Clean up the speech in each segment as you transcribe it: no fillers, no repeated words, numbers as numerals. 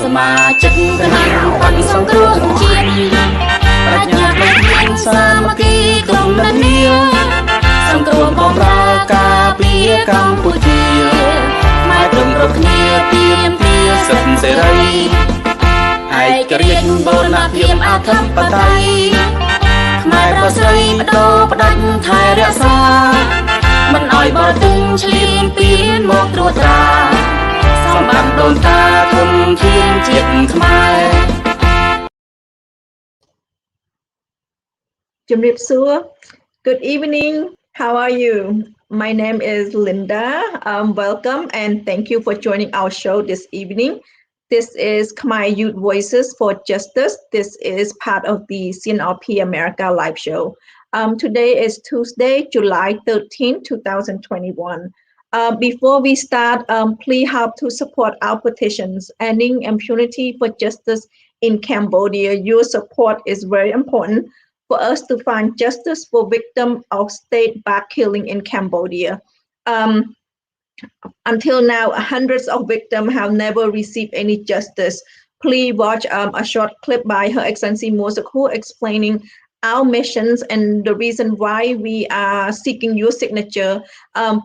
សមាជិកគណៈបក្សសង្គ្រោះជាតិប្រាជ្ញាប្រធានសាមគ្គីក្រុមនានាសង្គ្រោះបំរើការពារកម្ពុជាខ្មែរព្រមគ្រប់គ្នាទាមទារសិទ្ធិសេរីឯករាជ្យបូរណភាពអធិបតេយ្យខ្មែរប្រស្រីបដូរផ្ដាច់ថែរក្សាមិនឲ្យបរទេសឈ្លានពានមកត្រួតត្រាសម្បត្តិដូនតាធនធានជាតិខ្មែរ Good evening. How are you? My name is Linda. Welcome and thank you for joining our show this evening. This is Khmer Youth Voices for Justice. This is part of the CNRP America live show. Today is Tuesday, July 13, 2021. Before we start, please help to support our petitions ending impunity for justice in Cambodia. Your support is very important for us to find justice for victims of state-backed killing in Cambodia. Until now, hundreds of victims have never received any justice. Please watch a short clip by Her Excellency Mosaku explaining our missions and the reason why we are seeking your signature.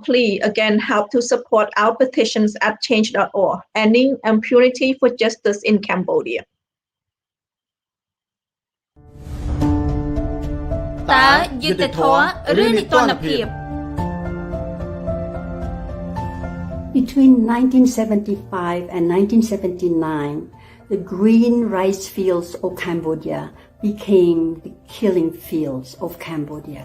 Please, again, help to support our petitions at change.org, ending impunity for justice in Cambodia. តើយុត្តិធម៌ឬនីតិរដ្ឋភាព Between 1975 and 1979, the green rice fields of Cambodia became the killing fields of Cambodia.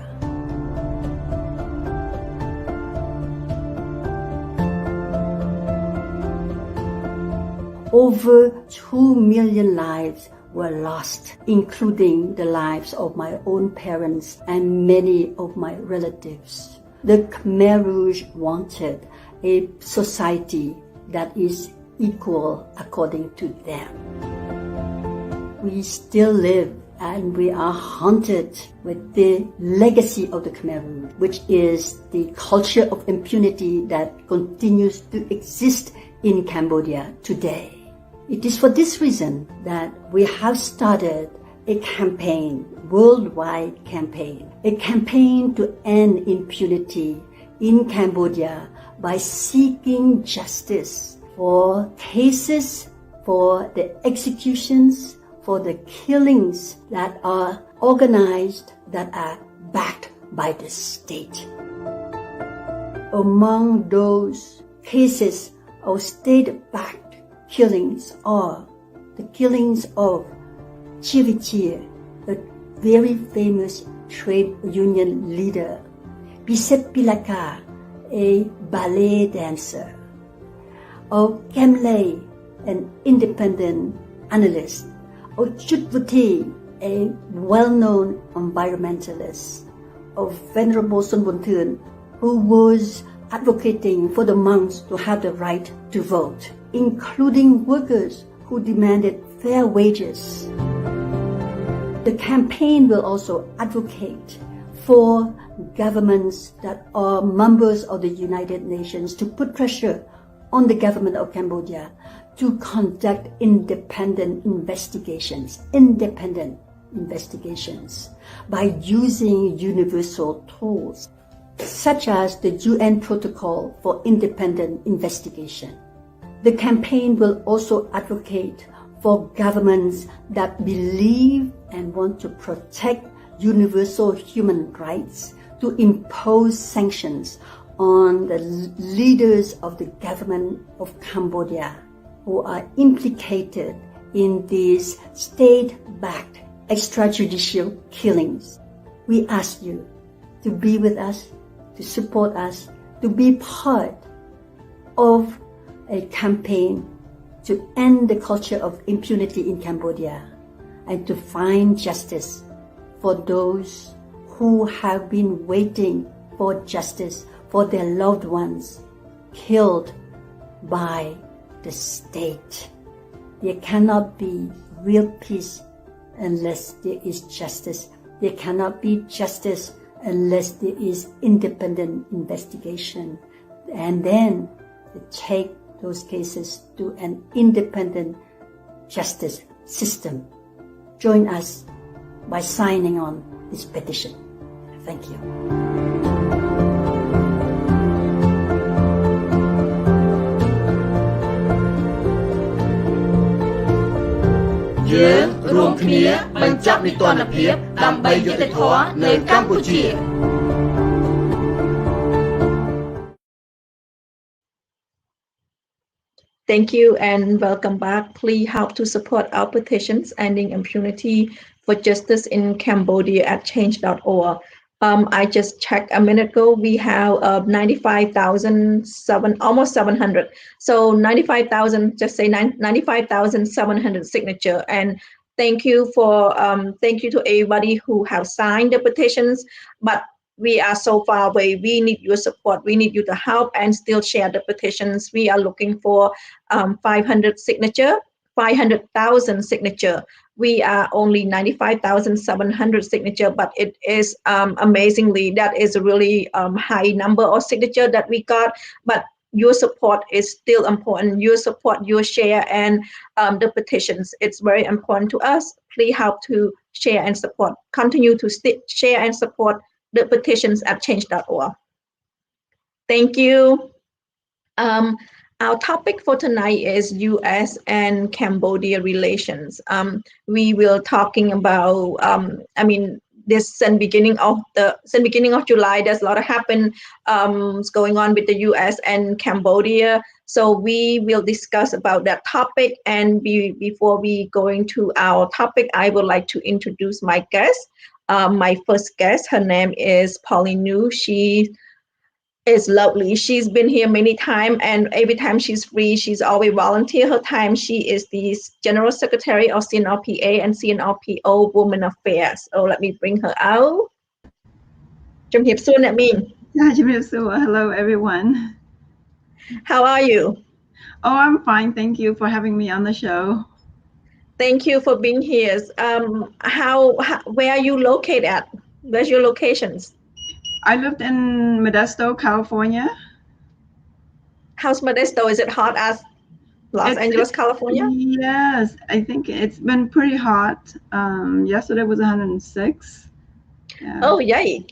Over 2 million lives were lost, including the lives of my own parents and many of my relatives. The Khmer Rouge wanted a society that is equal according to them. We still live and we are haunted with the legacy of the Khmer Rouge, which is the culture of impunity that continues to exist in Cambodia today. It is for this reason that we have started a campaign, worldwide campaign, a campaign to end impunity in Cambodia by seeking justice for cases, for the executions, for the killings that are organized, that are backed by the state. Among those cases of state-backed killings are the killings of Chivichir, a very famous trade union leader, Bisep Pilaka, a ballet dancer, of Kemley, an independent analyst, of Chutvuti, a well-known environmentalist, of Venerable Sun Bunthun, who was advocating for the monks to have the right to vote, including workers who demanded fair wages. The campaign will also advocate for governments that are members of the United Nations to put pressure on the government of Cambodia to conduct independent investigations by using universal tools such as the UN Protocol for Independent Investigation. The campaign will also advocate for governments that believe and want to protect universal human rights to impose sanctions on the leaders of the government of Cambodia who are implicated in these state-backed extrajudicial killings. We ask you to be with us, to support us, to be part of a campaign to end the culture of impunity in Cambodia and to find justice for those who have been waiting for justice for their loved ones killed by the state. There cannot be real peace unless there is justice. There cannot be justice unless there is independent investigation. And then to take those cases to an independent justice system. Join us by signing on this petition. Thank you. យើងរួមគ្នាបញ្ចប់នីតិរដ្ឋភាពដើម្បីយុត្តិធម៌នៅកម្ពុជា Thank you and welcome back. Please help to support our petitions ending impunity for justice in Cambodia at change.org. I just checked a minute ago. We have 95,007, almost 700. So 95,000, just say 95,700 signature. And thank you to everybody who have signed the petitions. But we are so far away. We need your support. We need you to help and still share the petitions. We are looking for 500 signature, 500,000 signature. We are only 95,700 signature, but it is amazingly, that is a really high number of signature that we got. But your support is still important. Your support, your share, and the petitions. It's very important to us. Please help to share and support. Continue to share and support the petitions at change.org. Thank you. Our topic for tonight is U.S. and Cambodia relations. We will talking about, this since beginning of July, there's a lot of going on with the U.S. and Cambodia. So we will discuss about that topic. And before we go into our topic, I would like to introduce my guest. My first guest, her name is Pauline. She is lovely. She's been here many times, and every time she's free, she's always volunteer her time. She is the General Secretary of CNRPA and CNRPO Women Affairs. So let me bring her out. Hello, everyone. How are you? Oh, I'm fine. Thank you for having me on the show. Thank you for being here. Where are you located at? Where's your locations? I lived in Modesto, California. How's Modesto? Is it hot as Los Angeles, California? Yes, I think it's been pretty hot. Yesterday was 106. Yeah. Oh, yay.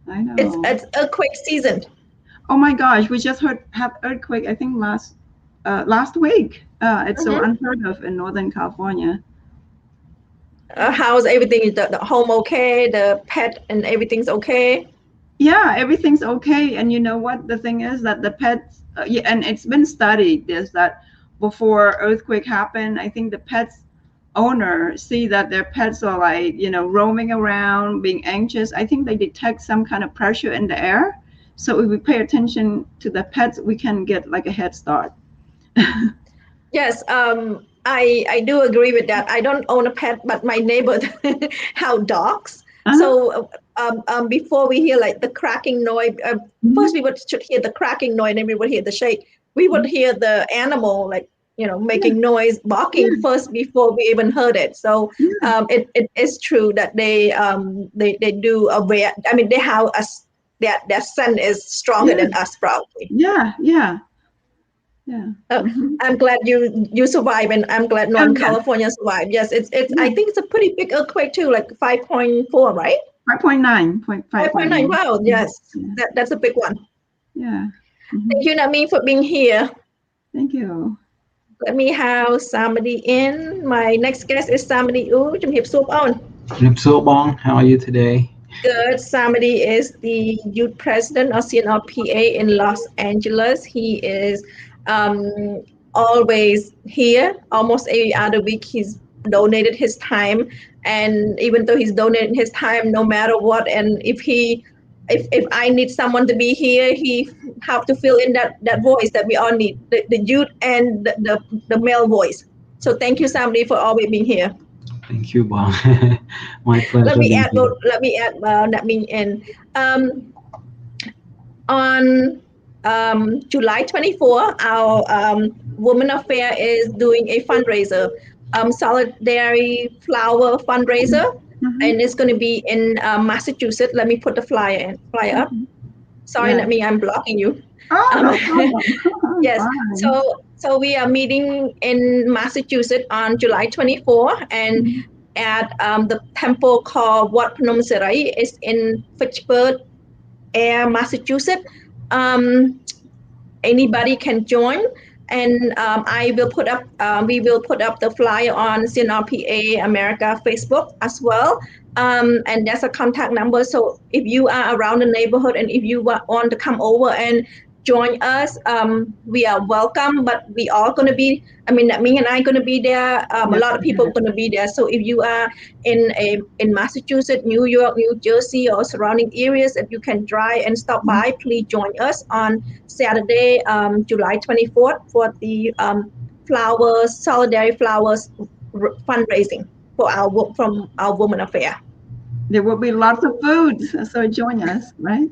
I know. It's earthquake season. Oh my gosh, we just had earthquake, I think last week. It's so unheard of in Northern California. How's everything? The home okay? The pet and everything's okay? Yeah, everything's okay. And you know what? The thing is that the pets, and it's been studied, is that before earthquake happened, I think the pets owner see that their pets are like, roaming around, being anxious. I think they detect some kind of pressure in the air. So if we pay attention to the pets, we can get like a head start. Yes, I do agree with that. I don't own a pet, but my neighbor have dogs. So before we hear like the cracking noise, first we should hear the cracking noise, and then we would hear the shake. We would hear the animal like making noise, barking first before we even heard it. So it is true that they do aware. I mean, they have their scent is stronger than us, probably. Yeah. I'm glad you survived, and I'm glad Northern California survived. Yes, it's I think it's a pretty big earthquake too, like 5.4, right? 5.9. 5.9. Wow, yes, that's a big one. Yeah. Thank you, Nami, for being here. Thank you. Let me have Samady in. My next guest is Samady U. How are you today? Good. Samady is the youth president of CNRPA in Los Angeles. He is always here. Almost every other week, he's donated his time. And even though he's donated his time, no matter what, and if I need someone to be here, he have to fill in that voice that we all need, the youth and the male voice. So thank you, Samady, for always being here. Thank you, Bob. My pleasure. Let me add that mean in on July 24, our Women Affair is doing a fundraiser, solidarity flower fundraiser, and it's going to be in Massachusetts. Let me put the flyer up. Sorry, Nami, I'm blocking you. Oh, Um, no problem. yes. Fine. So we are meeting in Massachusetts on July 24 and Mhm. at the temple called Wat Phnom Serai is in Fitchburg, Massachusetts. Um, Anybody can join, and I will put up we will put up the flyer on CNRPA America Facebook as well, and there's a contact number, so if you are around the neighborhood and if you want to come over and join us, we are welcome, but we all going to be, I mean, me and I going to be there, a Yep. lot of people going to be there, so if you are in Massachusetts, New York, New Jersey, or surrounding areas, if you can drive and stop by, please join us on Saturday, July 24th, for the flowers, solidarity flowers fundraising for from our Women Affair. There will be lots of food, so join us, right?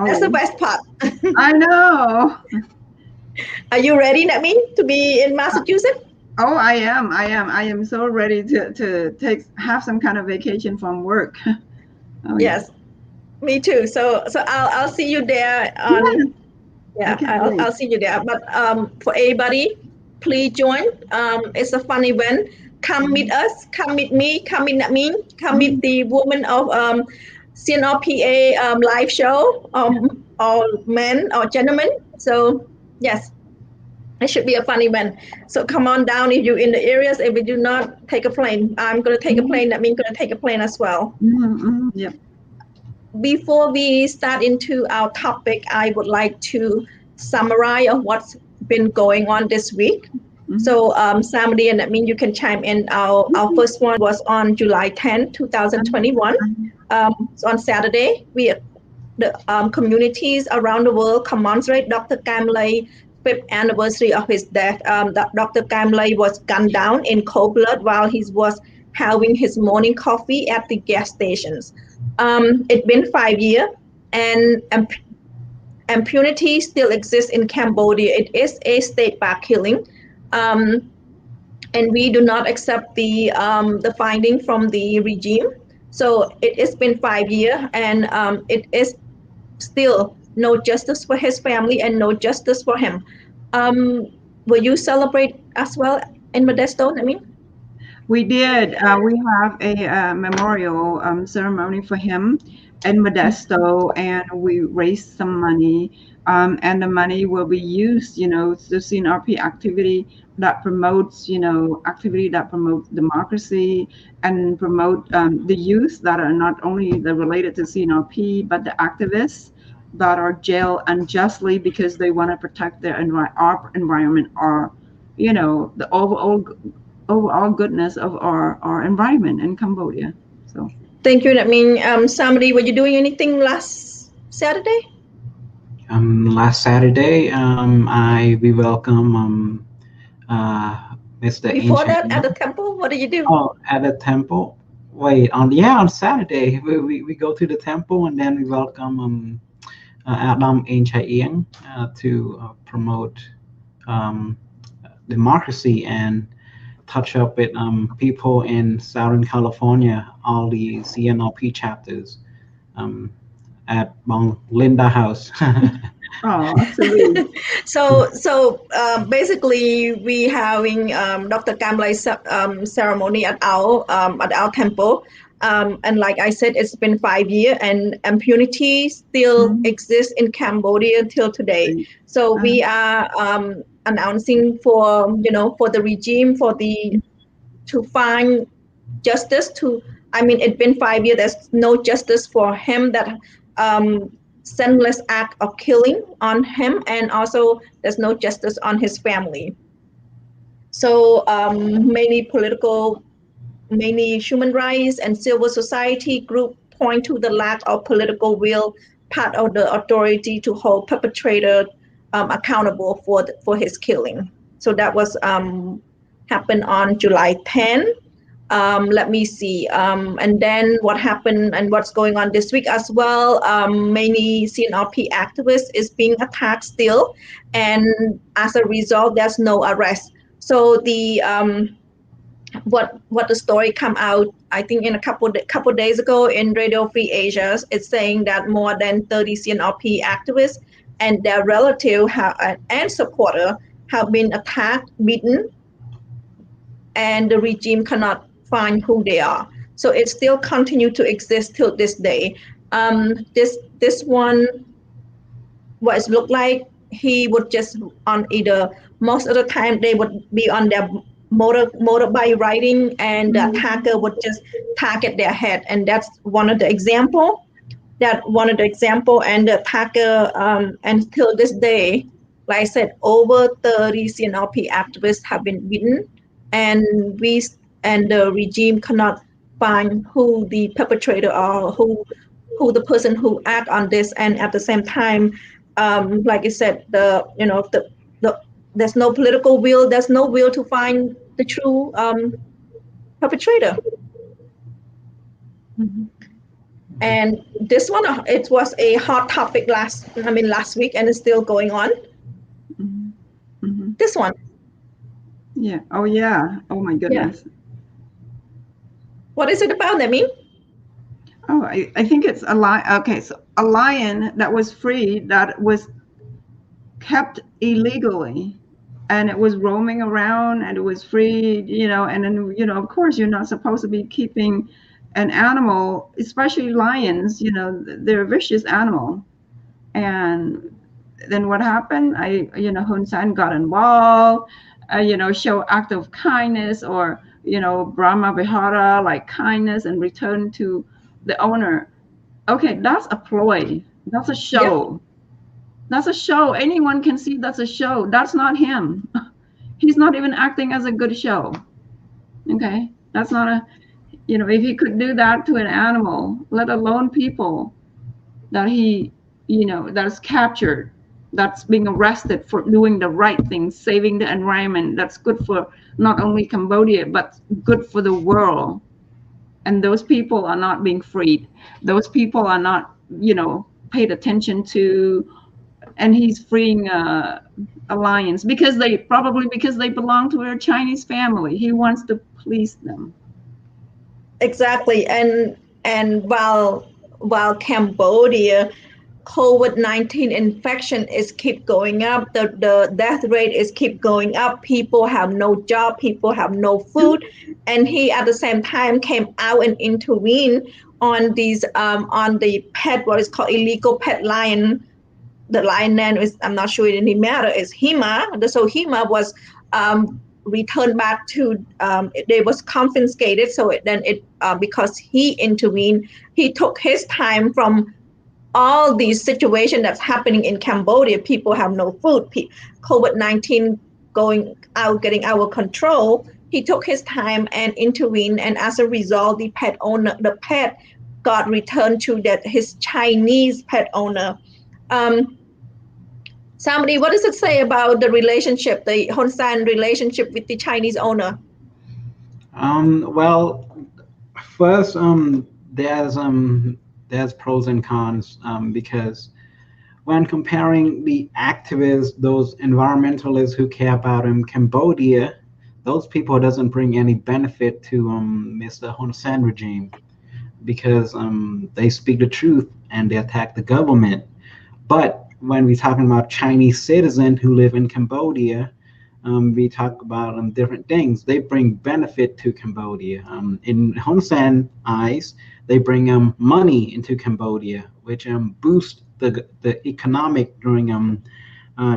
That's the Always. best part. I know. Are you ready, Nami, to be in Massachusetts? Oh, I am. I am so ready to have some kind of vacation from work. Oh yeah. Yes, me too. So I'll see you there Yeah, on, I yeah, can't I'll wait. see you there. But for everybody, please join. It's a fun event. Come meet us. Come meet me. Come meet me. Come meet Mhm. the woman of CNRPA live show. Or men or gentlemen. So yes, it should be a fun event. So come on down if you're in the areas. If we do not, take a plane. I'm gonna take a Mhm. plane. That means gonna take a plane as well. Mhm, mhm. Yep. Before we start into our topic, I would like to summarize of what's been going on this week. Mhm. So, Samady, and that means you can chime in. Our Mhm. first one was on July 10, 2021. Mhm. So on Saturday, the communities around the world commemorate Dr. Kamlai's fifth anniversary of his death. Dr. Kamlai was gunned down in cold blood while he was having his morning coffee at the gas stations. It's been 5 years, and impunity still exists in Cambodia. It is a state-backed killing, um, and we do not accept the finding from the regime. So it has been 5 years, and it is still no justice for his family and no justice for him. Um, will you celebrate as well in Modesto? I mean, We did. We have a memorial ceremony for him in Modesto, and we raised some money. And the money will be used, to CNRP activity that promotes, activity that promotes democracy and promote the youth that are not only the related to CNRP, but the activists that are jailed unjustly because they want to protect our environment, or, the overall goodness of our environment in Cambodia. So thank you. That mean, somebody, were you doing anything last Saturday? Last Saturday, we welcome Mr. Before Angele. that, at the temple, what did you do? Oh, at the temple. Wait, on Saturday we go to the temple and then we welcome Adam Angele to promote um, democracy and touch up with people in Southern California, all the CNRP chapters um, at Bong Linda House. oh, absolutely. Basically, we having Dr. Kamlai's ceremony at our temple, and like I said, it's been 5 years, and impunity still Mhm. exists in Cambodia until today. Right. So Uh, we are announcing for for the regime to find justice to, I mean, it's been 5 years, there's no justice for him, that um, senseless act of killing on him, and also there's no justice on his family. So many human rights and civil society group point to the lack of political will part of the authority to hold perpetrator accountable for his killing. So that was happened on July 10. Let me see. And then what happened and what's going on this week as well. Many CNRP activists is being attacked still, and as a result, there's no arrest. So the what the story come out, I think in a couple days ago in Radio Free Asia, it's saying that more than 30 CNRP activists and their relative and supporter have been attacked, beaten, and the regime cannot find who they are. So it still continue to exist till this day. This one, what it looked like, he would just on either, most of the time they would be on their motorbike riding, and the attacker would just target their head, and that's one of the example. And the attacker, and till this day, like I said, over 30 CNRP activists have been beaten, and the regime cannot find who the perpetrator are, who the person who act on this. And at the same time, like I said, there's no political will, there's no will to find the true perpetrator. And this one, it was a hot topic last week, and it's still going on. This one. Yeah. Oh yeah. Oh my goodness. Yeah. What is it about, Nemi? Oh, I think it's a lion. Okay, so a lion that was free, that was kept illegally, and it was roaming around, and it was free, and then, of course, you're not supposed to be keeping an animal, especially lions, they're a vicious animal. And then what happened? Hun Sen got involved, show act of kindness, or, Brahma Vihara, like kindness, and return to the owner. Okay, that's a ploy. That's a show. Yep. That's a show. Anyone can see that's a show. That's not him. He's not even acting as a good show. Okay, that's not a, if he could do that to an animal, let alone people that he, that's captured, that's being arrested for doing the right thing, saving the environment, that's good for not only Cambodia, but good for the world. And those people are not being freed. Those people are not, paid attention to, and he's freeing lions because they belong to a Chinese family. He wants to please them. Exactly. And while Cambodia COVID-19 infection is keep going up, the death rate is keep going up, people have no job, people have no food, and he at the same time came out and intervened on these on the pet, what is called illegal pet lion. The lion name is, I'm not sure it any matter, is Hima. So Hima was returned back to, they was confiscated. So because he intervened, he took his time from all these situations that's happening in Cambodia. People have no food, COVID-19 going out, getting out of control. He took his time and intervened, and as a result, the pet got returned to his Chinese pet owner. Samady, what does it say about the relationship, the Hun Sen relationship with the Chinese owner? Well, first, there's pros and cons, because when comparing the activists, those environmentalists who care about Cambodia, those people doesn't bring any benefit to Mr. Hun Sen regime, because they speak the truth and they attack the government. But when we're talking about Chinese citizens who live in Cambodia, we talk about different things. They bring benefit to Cambodia. In Hun Sen's eyes, they bring money into Cambodia, which boosts the economic during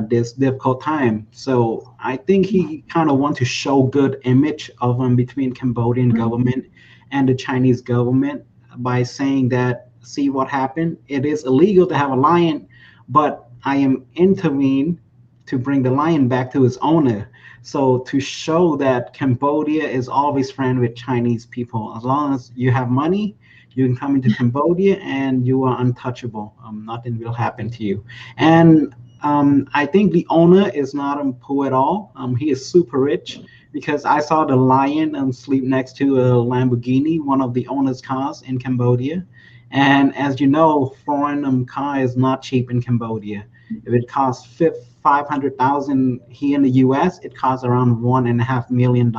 this difficult time. So I think he kind of wants to show good image of between Cambodian government and the Chinese government by saying that, see what happened? It is illegal to have a lion, but I am intervening to bring the lion back to its owner. So to show that Cambodia is always friend with Chinese people. As long as you have money, you can come into Cambodia and you are untouchable. Nothing will happen to you. And I think the owner is not poor at all. He is super rich, because I saw the lion sleep next to a Lamborghini, one of the owner's cars in Cambodia. And as you know, foreign car is not cheap in Cambodia. If it costs $500,000 here in the U.S., it costs around $1.5 million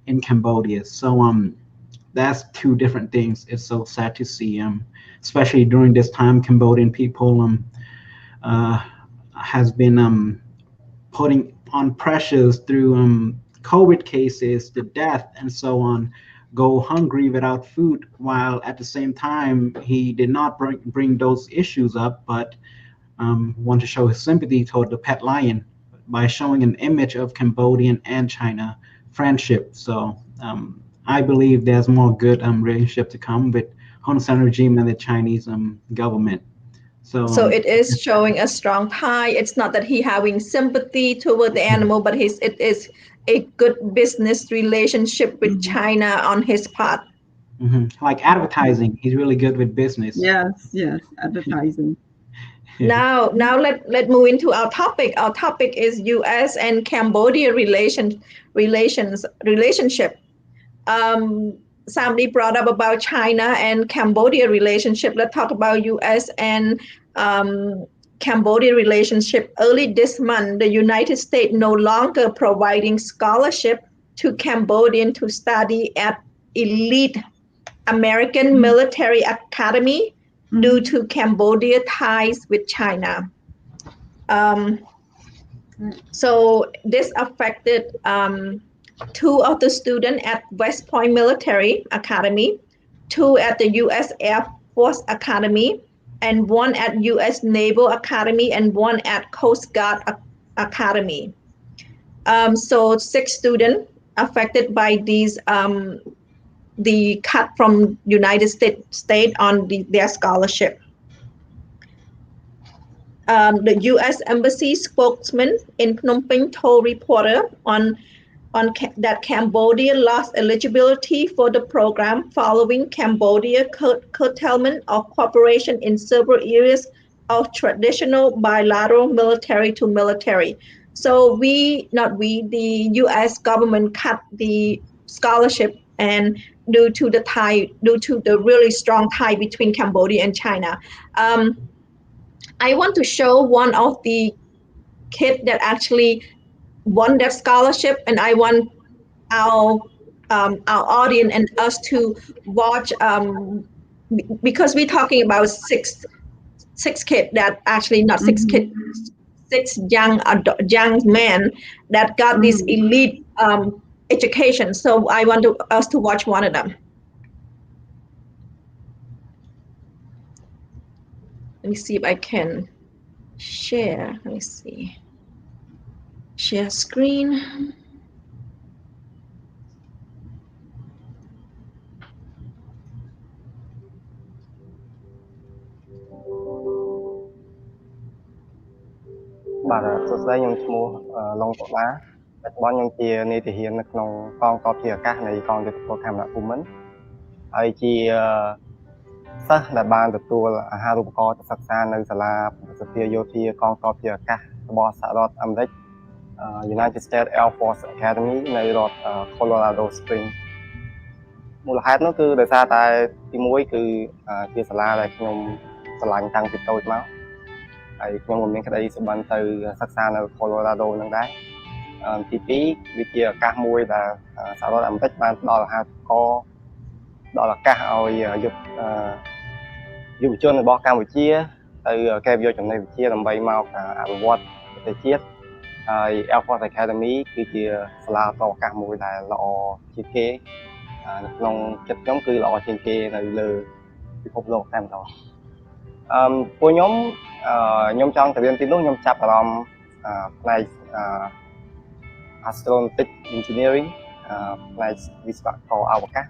in Cambodia. So that's two different things. It's so sad to see, especially during this time, Cambodian people has been putting on pressures through COVID cases, the death, and so on, go hungry without food, while at the same time he did not bring those issues up, but want to show his sympathy toward the pet lion by showing an image of Cambodian and China friendship. So I believe there's more good relationship to come with Hun Sen regime and the Chinese government. So it is showing a strong tie. It's not that he having sympathy toward the animal, but it is a good business relationship with China on his part. Like advertising, he's really good with business. Yes, advertising. Now let's move into our topic. Our topic is U.S. and Cambodia relationship. Somebody brought up about China and Cambodia relationship. Let's talk about U.S. and Cambodia relationship. Early this month, the United States no longer providing scholarship to Cambodian to study at elite American military academy due to Cambodia ties with China. So this affected 2 of the students at West Point Military Academy, 2 at the U.S. Air Force Academy, and 1 at U.S. Naval Academy, and 1 at Coast Guard Academy. So 6 students affected by these the cut from United States on their scholarship. The U.S. Embassy spokesman in Phnom Penh told reporter that Cambodia lost eligibility for the program following Cambodia curtailment of cooperation in several areas of traditional bilateral military to military. So the U.S. government cut the scholarship and due to the really strong tie between Cambodia and China. I want to show one of the kids that actually won that scholarship, and I want our audience and us to watch because we're talking about six kids that actually not 6 kids, 6 young men that got this elite education. So I want us to watch one of them. Let me see if I can share. Let me see. Share screen. Bà sốt giấy nhung mua long cổ lá, bọn nhung chia này thì hiện được nông con có chia các này còn được có tham gia cùng mình, ai chia sắc là ban được tua là hai ruộng co sắc xa nơi là sự chia vô chia con có chia các bò xã đọt Americ United States Air Force Academy nơi đọt Colorado Springs. Một hai nó cứ đời xa tạiที่មួយគឺជាសាលាដែលខ្ញុំឆ្លាញ់តាំងពីតូចមកហើយខ្ញុំមិនមានក្តីសុបិនទៅសិក្សានៅ Colorado នឹងដែរទី2វាជាឱកាសមួយដែលសហរដ្ឋអាមេរិកបានផ្ដល់អាហារូបករណ៍ដល់ឱកាសឲ្យយុវជនរបស់កម្ពុជាទៅកែប្រយោជន៍ចំណេះវិជ្ជាដើម្បីមកអភិវឌ្ឍប្រទេសជាតិហើយ Air Force Academy គឺជាសាលាតឱកាសមួយដែលល្អជាងគេនៅក្នុងចិត្តខ្ញុំគឺល្អជាងគេនៅលើពិភពលោកតែម្ដងពួកខ្ញុំចង់ទៅរៀនទីនោះខ្ញុំចាប់អារម្មណ៍ផ្នែក Astronautics Engineering ផ្នែកវិស្វករអវកាស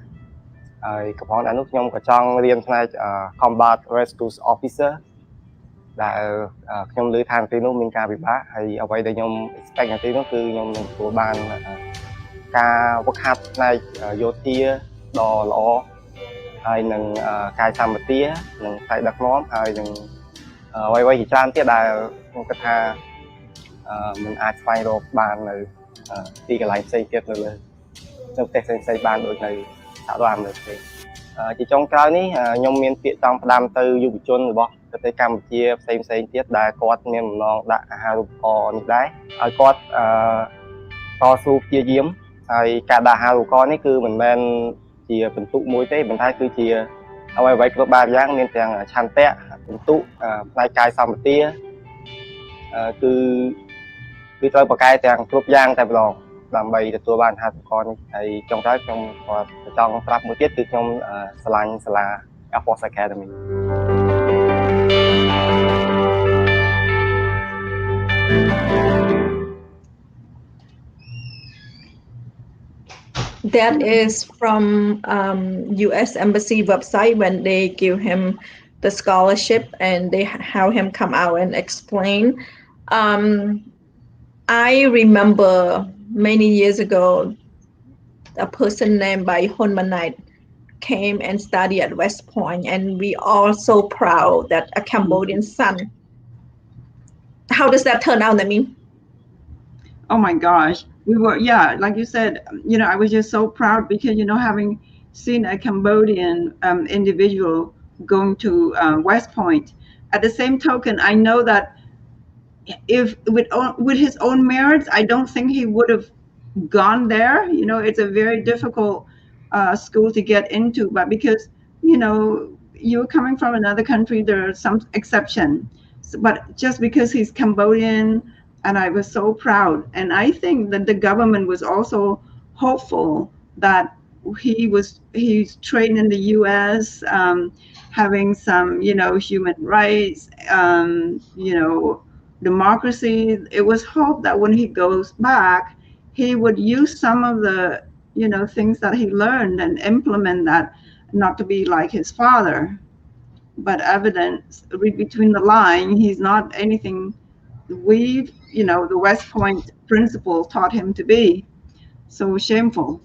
ហើយកំពុងតែនោះខ្ញុំក៏ចង់រៀនផ្នែក Combat Rescue Officer ដែលខ្ញុំលើថាទីនោះមានការពិបាកហើយអ្វីដែលខ្ញុំ expect នៅទីនោះគឺខ្ញុំនឹងទទួលបានការវឹកហាត់ផ្នែកយោធាដ៏ល្អហើយនឹងកាយសម្បទានិងផ្នែកដឹកនាំហើយនឹងអ្វីៗជាច្រើនទៀតដែលខ្ញុំគិតថាមិនអាចស្វែងរកបាននៅទីកន្លែងផ្សេងទៀតនៅប្រទេសផ្សេងៗបានដូចនៅសហរដ្ឋអាមេរិកទេជាចុងក្រោយនេះខ្ញុំមានពាក្យចង់ផ្ដាំទៅយុវជនរបស់ប្រទេសកម្ពុជាផ្សេងៗទៀតដែលគាត់មានបំណងដាក់អាហារូបករណ៍នេះដែរឲ្យគាត់តស៊ូព្យាយាមហើយការដាក់អាហារូបករណ៍នេះគឺមិនមែនជាបន្ទុកមួយទេប៉ុន្តែគឺជាអ្វីៗគ្រប់បែបយ៉ាងមានទាំងឆន្ទៈបន្ទុកផ្នែកកាយសម្បទា គឺត្រូវប្រកែទាំងគ្រប់យ៉ាងតែម្ដងដើម្បីទទួលបានហាត់ករនេះហើយចុងក្រោយខ្ញុំគាត់ចង់ប្រាប់មួយទៀតគឺខ្ញុំឆ្លាញ់សាលា Air Force Academy. That is from U.S. Embassy website when they give him the scholarship and they have him come out and explain. I remember many years ago, a person named by Honmanite came and studied at West Point, and we are so proud that a Cambodian son. How does that turn out, I mean? Oh my gosh, we were, yeah, like you said, you know, I was just so proud because, you know, having seen a Cambodian individual going to West Point. At the same token, I know that if with his own merits, I don't think he would have gone there. You know, it's a very difficult school to get into, but because, you know, you're coming from another country, there are some exception. But just because he's Cambodian, and I was so proud. And I think that the government was also hopeful that he's trained in the U.S., having some, you know, human rights, you know, democracy. It was hoped that when he goes back, he would use some of the, you know, things that he learned and implement that, not to be like his father. But evidence, read between the line, he's not anything we, you know, the West Point principal taught him to be. So shameful.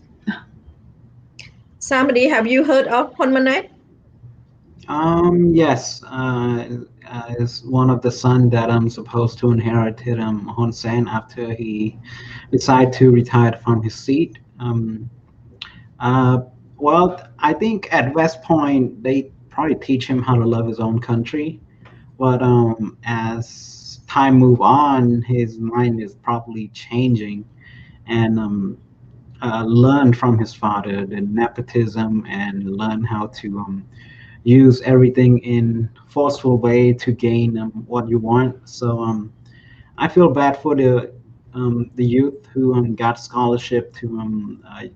Samady, have you heard of Honmanite? Yes, is one of the son that I'm supposed to inherit Hun Sen after he decided to retire from his seat. Well, I think at West Point they probably teach him how to love his own country, but as time move on, his mind is probably changing, and learn from his father the nepotism and learn how to use everything in forceful way to gain what you want. So I feel bad for the youth who got scholarship to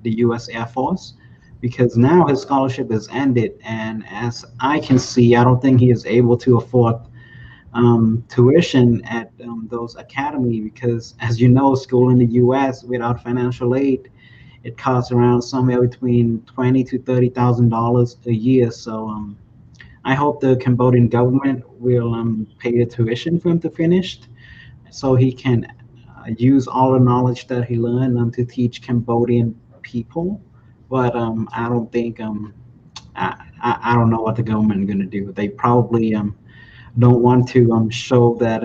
the U.S. Air Force, because now his scholarship is ended, and as I can see, I don't think he is able to afford tuition at those academy, because as you know, school in the U.S. without financial aid, it costs around somewhere between $20,000 to $30,000 a year. So I hope the Cambodian government will pay the tuition for him to finish, so he can use all the knowledge that he learned to teach Cambodian people. But I don't think I don't know what the government is going to do. They probably don't want to show that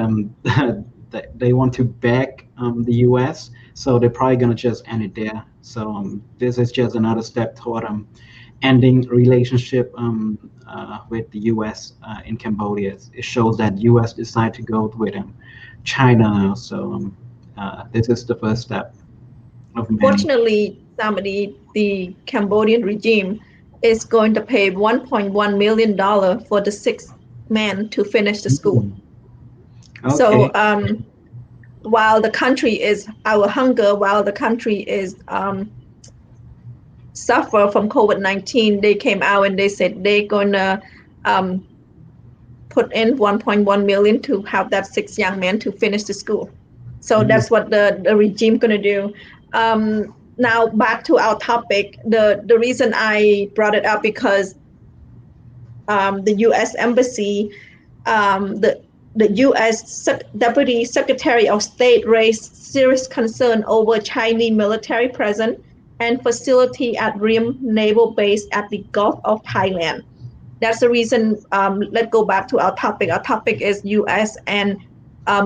that they want to back the U.S., so they're probably going to just end it there. So this is just another step toward ending relationship with the U.S. In Cambodia. It shows that U.S. decided to go with China. So this is the first step of many. Fortunately, Samady, the Cambodian regime is going to pay $1.1 million for the 6 men to finish the school. Okay. So while the country is our hunger, while the country is suffer from COVID-19, they came out and they said they're gonna put in 1.1 million to have that 6 young men to finish the school. So that's what the regime gonna do. Now back to our topic. The reason I brought it up because the U.S. Embassy, the U.S. Deputy Secretary of State raised serious concern over Chinese military presence and facility at Ream Naval Base at the Gulf of Thailand. That's the reason. Let's go back to our topic. Our topic is U.S. and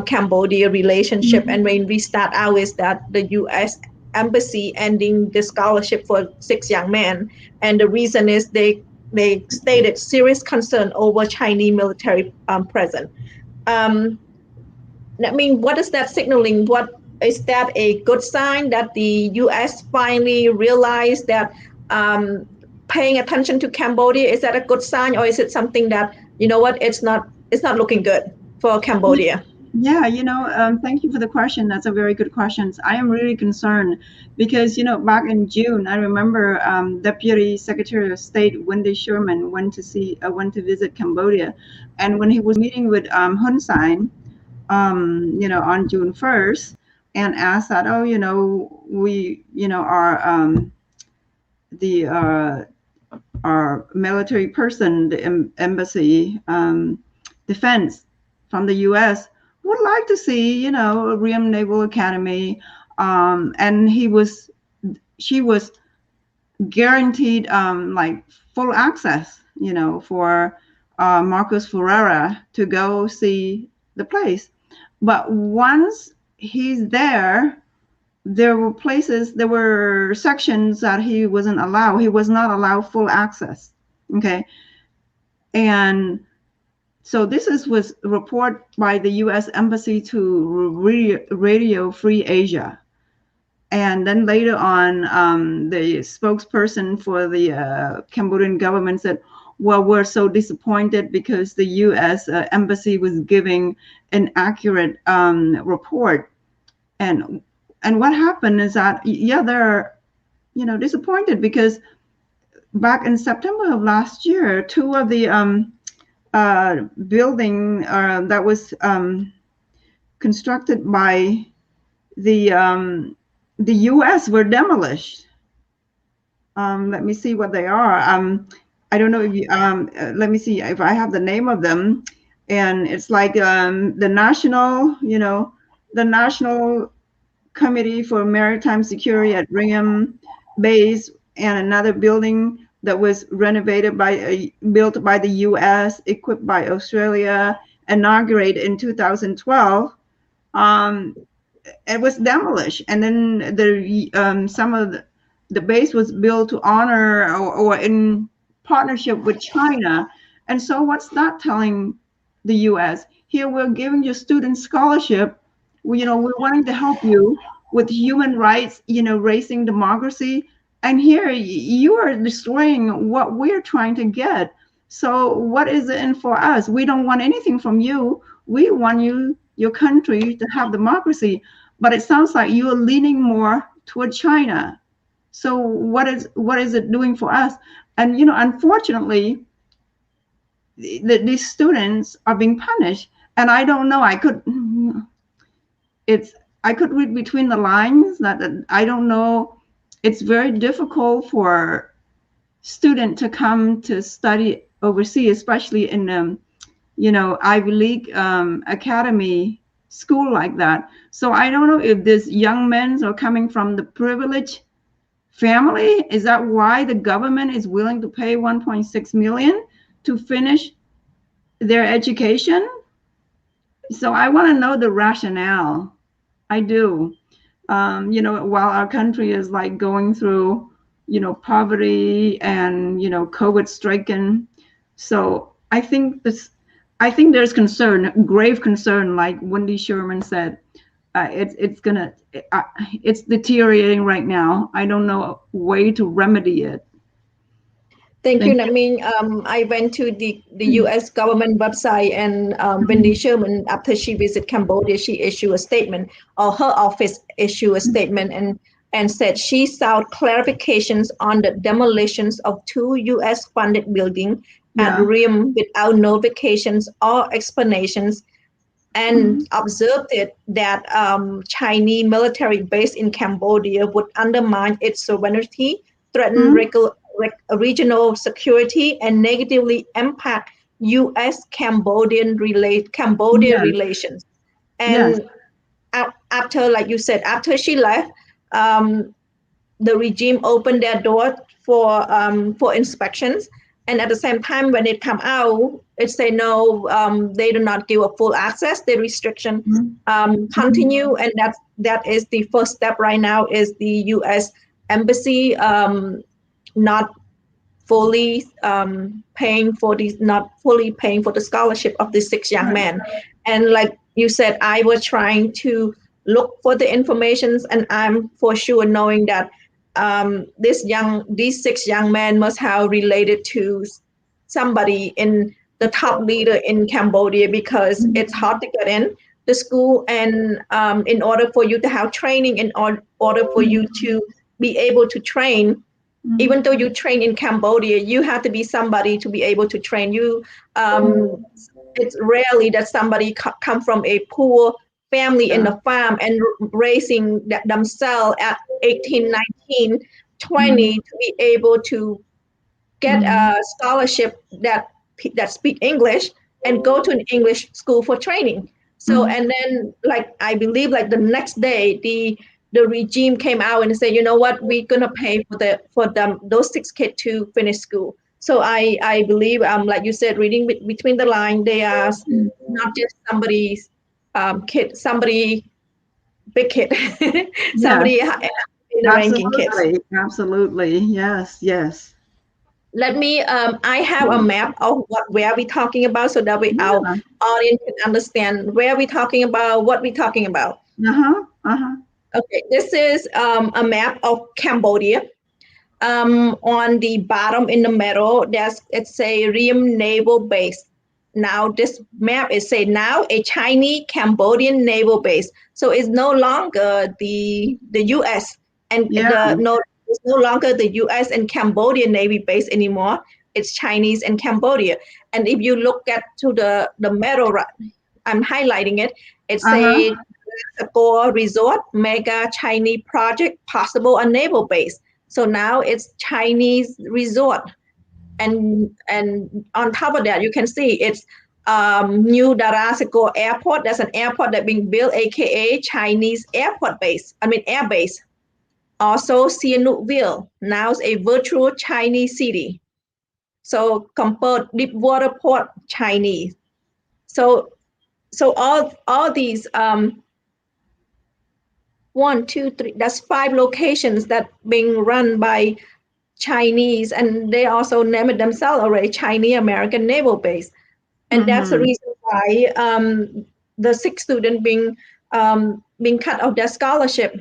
Cambodia relationship. And when we start out is that the U.S. Embassy ending the scholarship for 6 young men, and the reason is they stated serious concern over Chinese military presence. I mean, what is that signaling? What is that a good sign that the U.S. finally realized that paying attention to Cambodia? Is that a good sign, or is it something that, you know what, it's not looking good for Cambodia? Yeah, thank you for the question. That's a very good question. I am really concerned because, back in June, I remember Deputy Secretary of State Wendy Sherman went to visit Cambodia, and when he was meeting with Hun Sen, on June 1st, and asked that, oh, we, our military person, the embassy defense from the U.S. would like to see, Ream Naval Academy, and she was guaranteed like full access, for Marcus Ferreira to go see the place. But once he's there were sections that he wasn't allowed. He was not allowed full access. Okay. And so this was reported by the U.S. Embassy to Radio Free Asia. And then later on, the spokesperson for the Cambodian government said, well, we're so disappointed because the U.S. Embassy was giving an accurate report. And what happened is that, they're, disappointed because back in September of last year, two of the building that was constructed by the U.S. were demolished. Let me see what they are. I don't know if you, let me see if I have the name of them. And it's like the National Committee for Maritime Security at Ringham Base, and another building that was built by the U.S., equipped by Australia, inaugurated in 2012. It was demolished, and then some of the base was built to honor or in partnership with China. And so what's that telling the U.S.? Here we're giving you student scholarship. We're wanting to help you with human rights, raising democracy. And here you are destroying what we're trying to get. So what is it in for us? We don't want anything from you. We want your country to have democracy. But it sounds like you are leaning more toward China. So what is it doing for us? And, unfortunately, these students are being punished. And I don't know, I could read between the lines that I don't know. It's very difficult for students to come to study overseas, especially in Ivy League academy school like that. So I don't know if these young men are coming from the privileged family. Is that why the government is willing to pay 1.6 million to finish their education? So I want to know the rationale. I do. While our country is like going through, poverty and, COVID stricken. So I think there's grave concern, like Wendy Sherman said. It's deteriorating right now. I don't know a way to remedy it. Thank you, Namin. I went to the U.S. government website, and Wendy Sherman, after she visited Cambodia, she issued a statement, or her office issued a statement, and said she sought clarifications on the demolitions of 2 U.S. funded buildings at Ream without notifications or explanations, and observed that Chinese military base in Cambodia would undermine its sovereignty, threaten regional security, and negatively impact U.S.-Cambodian relations. And after, like you said, after she left, the regime opened their door for inspections. And at the same time, when it come out, it say no, they do not give a full access. The restriction continue, and that is the first step right now. Is the U.S. Embassy not fully paying for the scholarship of the 6 young men. And like you said, I was trying to look for the informations, and I'm for sure knowing that these 6 young men must have related to somebody in the top leader in Cambodia, because it's hard to get in. the school, and in order for you to have training, in order for you to be able to train, even though you train in Cambodia, you have to be somebody to be able to train you. It's rarely that somebody come from a poor family in the farm and raising themselves at 18, 19, 20 to be able to get a scholarship that speak English and go to an English school for training. So and then, like, I believe like the next day the regime came out and said, you know what, we're gonna pay for them those 6 kids to finish school. So I believe, like you said, reading between the line, they are not just somebody's kid, somebody big kid, somebody in the ranking kids. Absolutely. Yes. Yes. Let me, I have a map of where we're talking about, so that way our audience can understand where we're talking about, what we're talking about. Okay, this is a map of Cambodia. On the bottom in the middle, it's a Ream Naval Base. Now this map is say now a Chinese Cambodian naval base. So it's no longer the U.S. and it's no longer the U.S. and Cambodian Navy base anymore. It's Chinese and Cambodia. And if you look at to the middle, I'm highlighting it. It's a Score Resort Mega Chinese Project Possible a Naval Base. So now it's Chinese resort. And on top of that, you can see it's New Darasiko Airport. That's an airport that's being built, aka Chinese airport base. I mean air base. Also, Sihanoukville, now it's a virtual Chinese city. So compared deep water port Chinese. So all these 1, 2, 3. That's 5 locations that being run by Chinese, and they also named themselves already Chinese American Naval Base, and that's the reason why the 6 students being cut off their scholarship.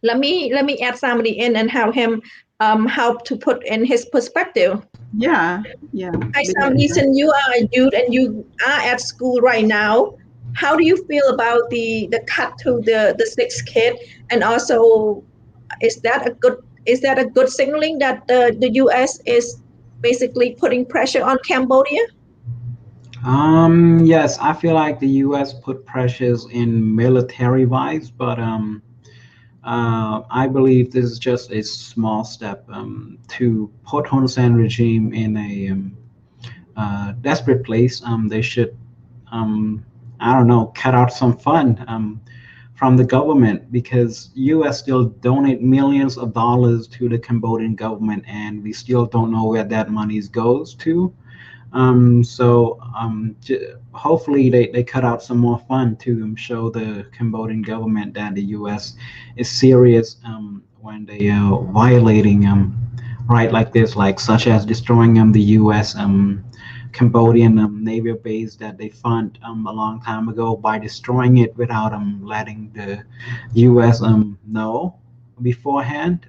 Let me add Samady in and have him help to put in his perspective. Yeah. Hi Samady, since you are a youth and you are at school right now, how do you feel about the cut to the 6 kid, and also is that a good signaling that the U.S. is basically putting pressure on Cambodia? Yes, I feel like the U.S. put pressures in military wise, but I believe this is just a small step to put Hun Sen regime in a desperate place. They should, I don't know, cut out some fund from the government, because U.S. still donate millions of dollars to the Cambodian government, and we still don't know where that money goes to. So hopefully they cut out some more fund to show the Cambodian government that the U.S. is serious when they are violating right like this, like such as destroying the U.S. Cambodian naval base that they fund a long time ago by destroying it without letting the U.S. Know beforehand.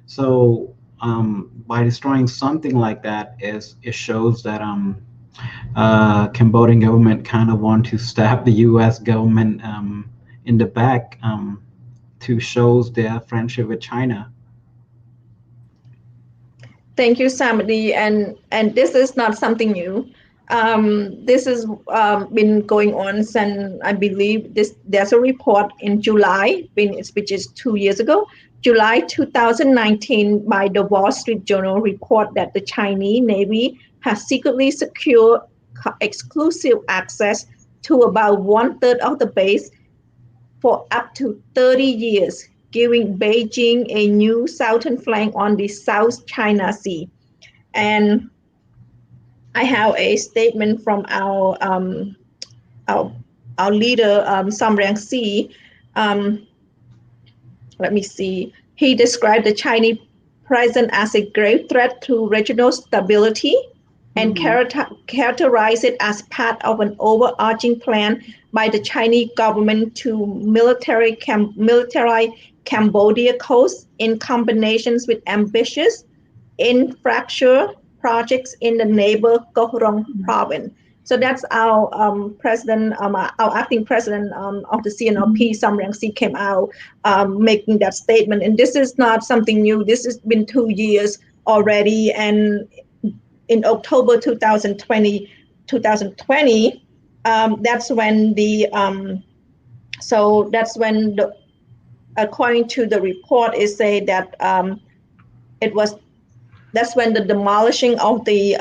So by destroying something like that, it shows that Cambodian government kind of want to stab the U.S. government in the back to shows their friendship with China. Thank you, Samady, and this is not something new. This has been going on since, I believe, there's a report in July, which is 2 years ago, July 2019, by the Wall Street Journal, report that the Chinese Navy has secretly secured exclusive access to about 1/3 of the base for up to 30 years, giving Beijing a new southern flank on the South China Sea. And I have a statement from our leader, Sam Rang-si. Let me see. He described the Chinese presence as a grave threat to regional stability and characterized it as part of an overarching plan by the Chinese government to militarize Cambodia coast in combinations with ambitious infrastructure projects in the neighbor Koh Rong province. So that's our president, our acting president of the CNRP, Sam Rangsi, came out making that statement. And this is not something new. This has been 2 years already. And in October 2020, that's when according to the report, it say that that's when the demolishing of the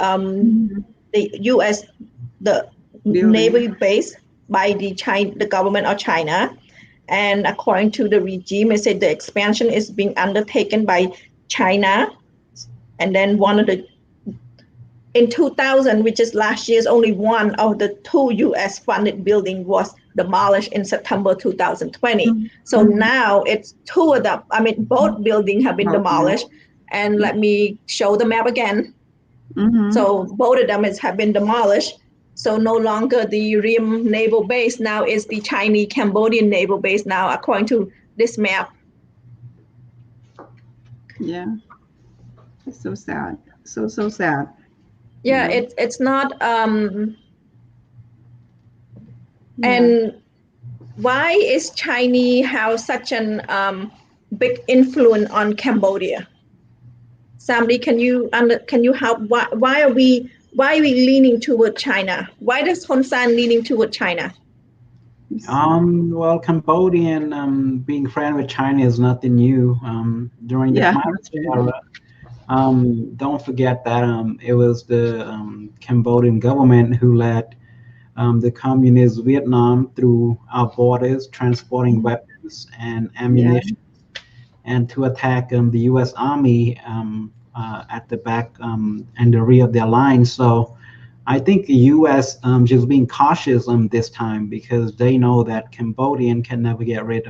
U.S. Navy base by the government of China. And according to the regime, it said the expansion is being undertaken by China. And then in 2000, which is last year's, only one of the 2 U.S. funded buildings was demolished in September 2020. So now it's 2 of them. I mean, both buildings have been demolished. And let me show the map again. So both of them have been demolished. So no longer the Ream Naval Base, now is the Chinese Cambodian Naval Base now, according to this map. Yeah, it's so sad. So sad. Yeah, it's not. And why is Chinese have such an big influence on Cambodia? Samady, can you help? Why are we leaning toward China? Why does Hun Sen leaning toward China? Well, Cambodian being friend with China is nothing new. During the Khmer era, don't forget that it was the Cambodian government who led the communist Vietnam through our borders, transporting weapons and ammunition, and to attack the U.S. Army at the back and the rear of their lines. So I think the U.S. Just being cautious this time, because they know that Cambodian can never get rid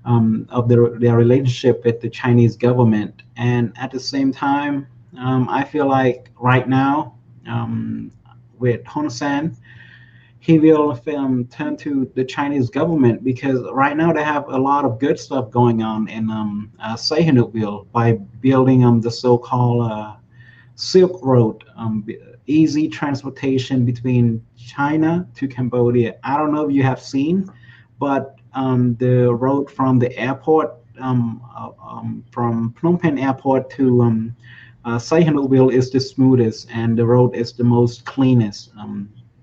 of their relationship with the Chinese government. And at the same time, I feel like right now with Hun Sen, he will turn to the Chinese government, because right now they have a lot of good stuff going on in Sihanoukville by building the so-called Silk Road, easy transportation between China to Cambodia. I don't know if you have seen, but the road from the airport, from Phnom Penh Airport to Sihanoukville is the smoothest, and the road is the most cleanest.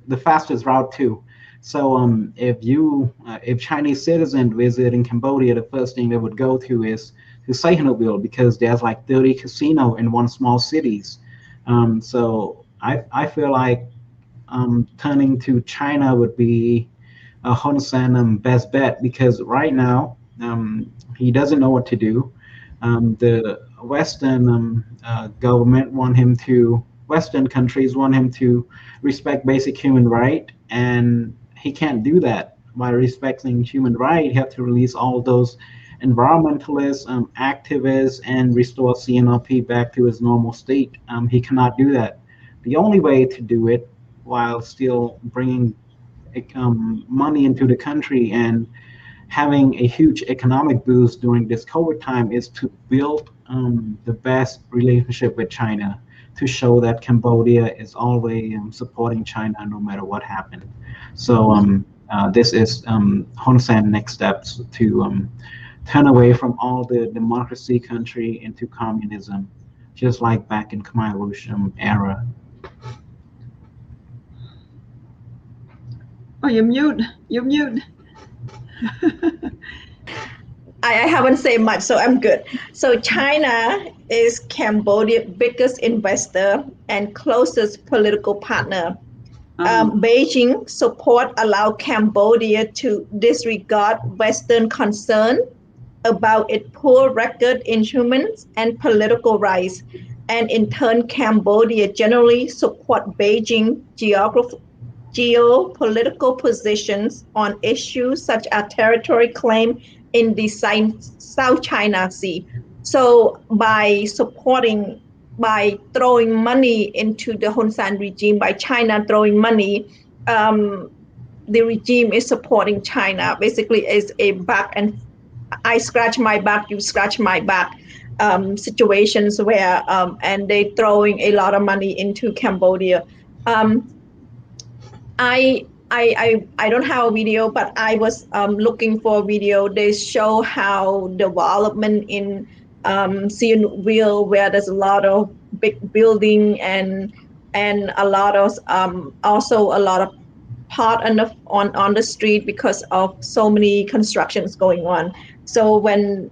The fastest route too. So if Chinese citizens visiting Cambodia, the first thing they would go to is to Sihanoukville, because there's like 30 casinos in one small cities. So I feel like turning to China would be a Hun Sen best bet, because right now he doesn't know what to do. The Western government Western countries want him to respect basic human rights, and he can't do that. By respecting human rights, he have to release all those environmentalists, activists, and restore CNRP back to its normal state. He cannot do that. The only way to do it while still bringing money into the country and having a huge economic boost during this COVID time is to build the best relationship with China, to show that Cambodia is always supporting China no matter what happened. So this is Hun Sen's next steps to turn away from all the democracy country into communism, just like back in Khmer Rouge era. Oh, you're mute. You're mute. I haven't said much, so I'm good. So China is Cambodia's biggest investor and closest political partner. Beijing support allow Cambodia to disregard Western concern about its poor record in human and political rights, and in turn, Cambodia generally support Beijing geopolitical positions on issues such as territory claim in the South China Sea. So by throwing money into the Hun Sen regime, by China throwing money, the regime is supporting China. Basically, is a back and I scratch my back, you scratch my back situations where and they throwing a lot of money into Cambodia. I don't have a video, but I was looking for a video. They show how development in Sihanoukville, where there's a lot of big building and a lot of also a lot of pot on the street because of so many constructions going on. So when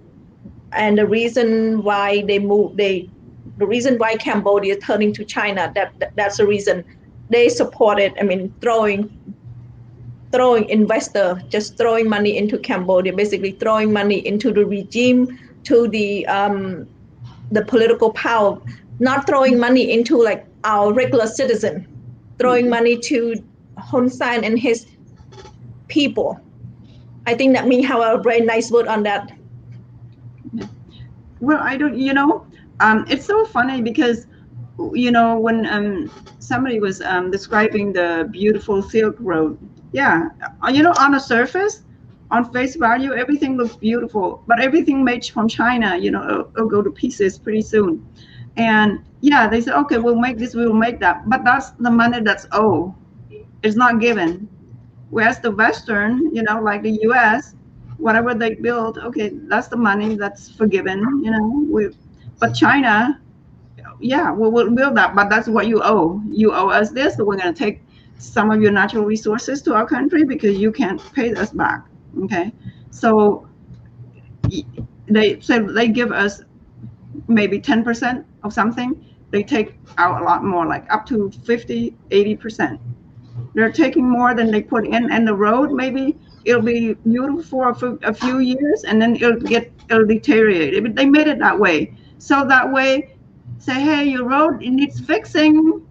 and the reason why the reason why Cambodia is turning to China, that's the reason they supported. I mean, throwing investor, just throwing money into Cambodia, basically throwing money into the regime, to the political power, not throwing money into like our regular citizen, throwing money to Hun Sen and his people. I think that means have a very nice word on that. Well, I don't, it's so funny because, when somebody was describing the beautiful Silk Road, yeah, on the surface, on face value, everything looks beautiful, but everything made from China, it'll go to pieces pretty soon. And yeah, they said, okay, we'll make this, we'll make that, but that's the money that's owed. It's not given. Whereas the Western, like the US, whatever they build, okay, that's the money that's forgiven, but China, yeah, we'll build that, but that's what you owe. You owe us this, so we're going to take some of your natural resources to our country because you can't pay us back. Okay, so they give us maybe 10% of something. They take out a lot more, like up to 50-80%. They're taking more than they put in, and the road, maybe it'll be beautiful for a few years and then it'll deteriorate. They made it that way, so that way say, hey, your road, it needs fixing,